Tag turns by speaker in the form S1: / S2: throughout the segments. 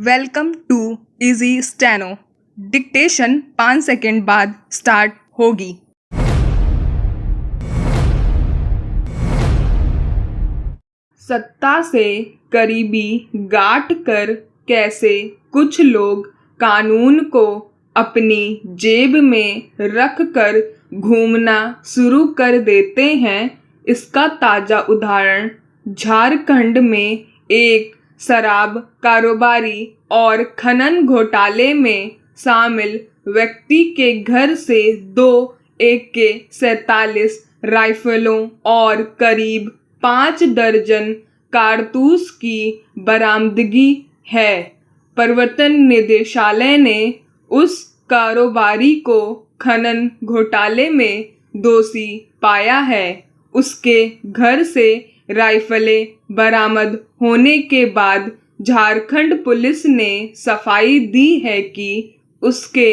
S1: Welcome to easy steno. Dictation 5 second बाद start होगी। सत्ता से करीबी गांठ कर कैसे कुछ लोग कानून को अपनी जेब में रख कर घूमना शुरू कर देते हैं, इसका ताज़ा उदाहरण झारखंड में एक शराब कारोबारी और खनन घोटाले में शामिल व्यक्ति के घर से 2 AK-47 राइफलों और करीब 5 दर्जन कारतूस की बरामदगी है। प्रवर्तन निदेशालय ने उस कारोबारी को खनन घोटाले में दोषी पाया है। उसके घर से राइफलें बरामद होने के बाद झारखंड पुलिस ने सफाई दी है कि उसके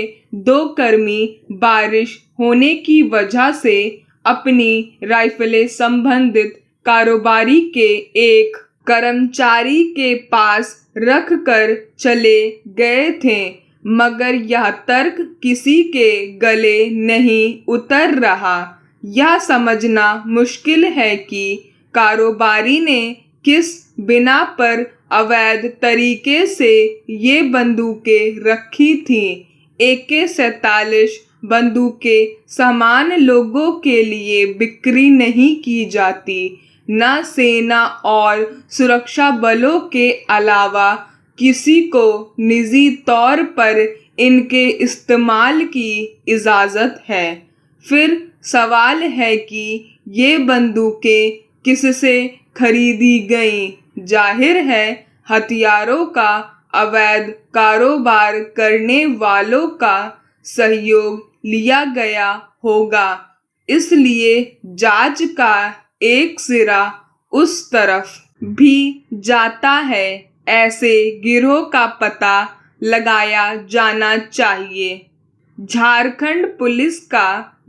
S1: 2 कर्मी बारिश होने की वजह से अपनी राइफलें संबंधित कारोबारी के एक कर्मचारी के पास रख कर चले गए थे, मगर यह तर्क किसी के गले नहीं उतर रहा। यह समझना मुश्किल है कि कारोबारी ने किस बिना पर अवैध तरीके से ये बंदूकें रखी थीं। AK-47 बंदूकें सामान्य लोगों के लिए बिक्री नहीं की जाती। न सेना और सुरक्षा बलों के अलावा किसी को निजी तौर पर इनके इस्तेमाल की इजाज़त है। फिर सवाल है कि ये बंदूकें किससे खरीदी गईं। जाहिर है हथियारों का अवैध कारोबार करने वालों का सहयोग लिया गया होगा, इसलिए जांच का एक सिरा उस तरफ भी जाता है। ऐसे गिरोह का पता लगाया जाना चाहिए। झारखंड पुलिस का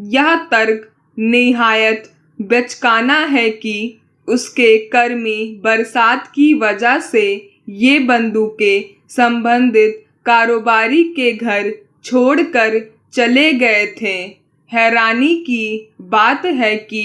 S1: यह तर्क निहायत बेचकाना है कि उसके कर्मी बरसात की वजह से ये बंदूकें संबंधित कारोबारी के घर छोड़कर चले गए थे। हैरानी की बात है कि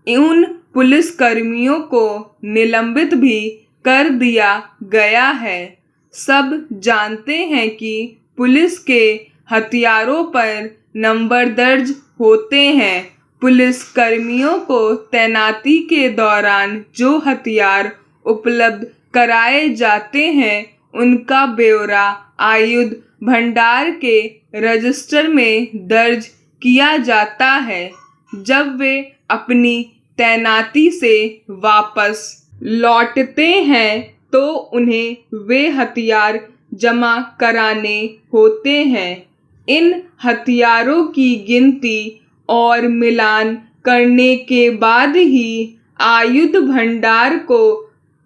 S1: उन पुलिसकर्मियों को निलंबित भी कर दिया गया है। सब जानते हैं कि पुलिस के हथियारों पर नंबर दर्ज होते हैं। पुलिस कर्मियों को तैनाती के दौरान जो हथियार उपलब्ध कराए जाते हैं, उनका ब्यौरा आयुध भंडार के रजिस्टर में दर्ज किया जाता है। जब वे अपनी तैनाती से वापस लौटते हैं तो उन्हें वे हथियार जमा कराने होते हैं। इन हथियारों की गिनती और मिलान करने के बाद ही आयुध भंडार को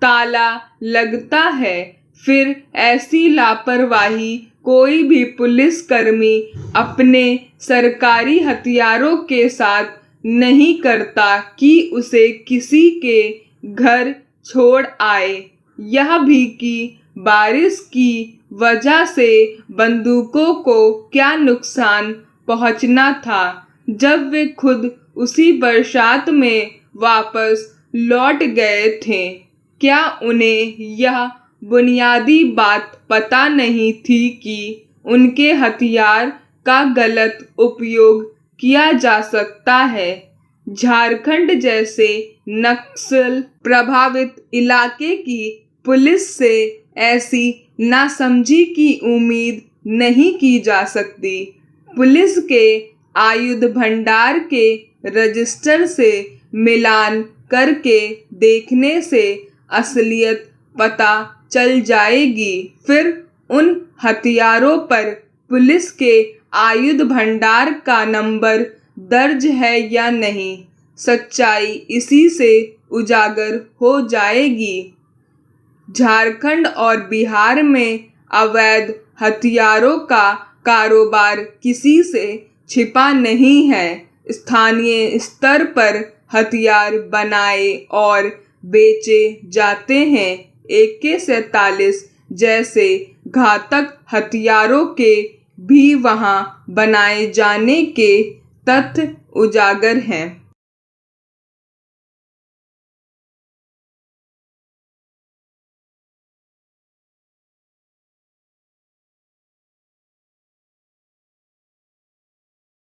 S1: ताला लगता है। फिर ऐसी लापरवाही कोई भी पुलिसकर्मी अपने सरकारी हथियारों के साथ नहीं करता कि उसे किसी के घर छोड़ आए। यह भी कि बारिश की वजह से बंदूकों को क्या नुकसान पहुंचना था जब वे खुद उसी बरसात में वापस लौट गए थे। क्या उन्हें यह बुनियादी बात पता नहीं थी कि उनके हथियार का गलत उपयोग किया जा सकता है। झारखंड जैसे नक्सल प्रभावित इलाके की पुलिस से ऐसी नासमझी की उम्मीद नहीं की जा सकती। पुलिस के आयुध भंडार के रजिस्टर से मिलान करके देखने से असलियत पता चल जाएगी। फिर उन हथियारों पर पुलिस के आयुध भंडार का नंबर दर्ज है या नहीं, सच्चाई इसी से उजागर हो जाएगी। झारखंड और बिहार में अवैध हथियारों का कारोबार किसी से छिपा नहीं है। स्थानीय स्तर पर हथियार बनाए और बेचे जाते हैं। AK-47 जैसे घातक हथियारों के भी वहां बनाए जाने के तथ्य उजागर हैं।